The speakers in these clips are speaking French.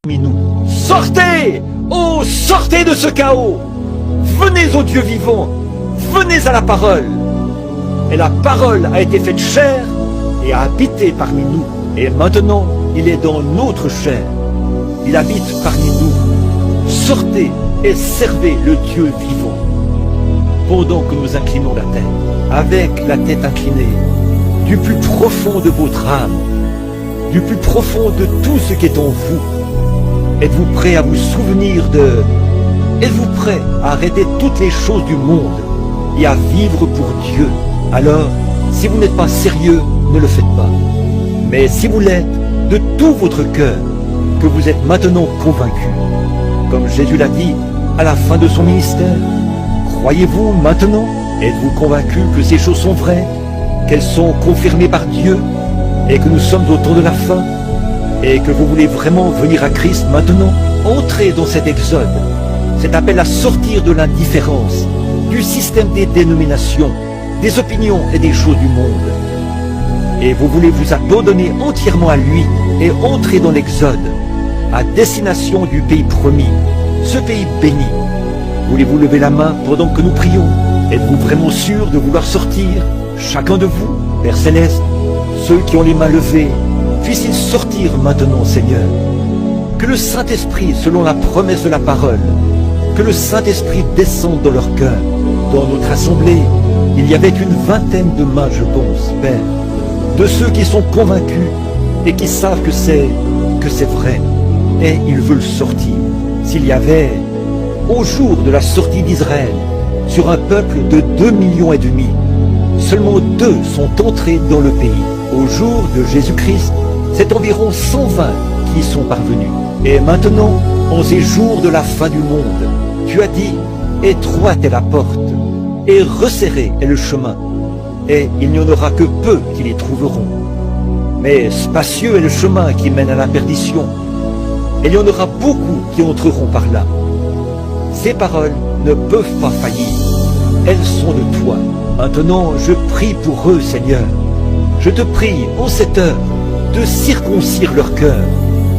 nous. Sortez! Oh, sortez de ce chaos! Venez au Dieu vivant! Venez à la parole! Et la parole a été faite chair et a habité parmi nous. Et maintenant, il est dans notre chair. Il habite parmi nous. Sortez et servez le Dieu vivant. Pendant que nous inclinons la tête, avec la tête inclinée, du plus profond de votre âme, du plus profond de tout ce qui est en vous, êtes-vous prêt à vous souvenir de... Êtes-vous prêt à arrêter toutes les choses du monde et à vivre pour Dieu? Alors, si vous n'êtes pas sérieux, ne le faites pas. Mais si vous l'êtes, de tout votre cœur, que vous êtes maintenant convaincu, comme Jésus l'a dit à la fin de son ministère, croyez-vous maintenant? Êtes-vous convaincu que ces choses sont vraies, qu'elles sont confirmées par Dieu, et que nous sommes au temps de la fin, et que vous voulez vraiment venir à Christ maintenant? Entrez dans cet exode, cet appel à sortir de l'indifférence, du système des dénominations, des opinions et des choses du monde. Et vous voulez vous abandonner entièrement à lui et entrer dans l'exode, à destination du pays promis, ce pays béni. Voulez-vous lever la main pendant que nous prions? Êtes-vous vraiment sûr de vouloir sortir, chacun de vous, Père Céleste? Ceux qui ont les mains levées, puissent-ils sortir maintenant, Seigneur? Que le Saint-Esprit, selon la promesse de la parole, que le Saint-Esprit descende dans leur cœur. Dans notre assemblée, il y avait une vingtaine de mains, je pense, Père, de ceux qui sont convaincus et qui savent que c'est vrai, et ils veulent sortir. S'il y avait, au jour de la sortie d'Israël, sur un peuple de 2,5 millions, seulement 2 sont entrés dans le pays. Au jour de Jésus-Christ, c'est environ 120 qui y sont parvenus. Et maintenant, en ces jours de la fin du monde, tu as dit, étroite est la porte, et resserré est le chemin, et il n'y en aura que peu qui les trouveront. Mais spacieux est le chemin qui mène à la perdition, et il y en aura beaucoup qui entreront par là. Ces paroles ne peuvent pas faillir, elles sont de toi. Maintenant, je prie pour eux, Seigneur. Je te prie, en cette heure, de circoncire leur cœur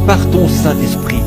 par ton Saint-Esprit.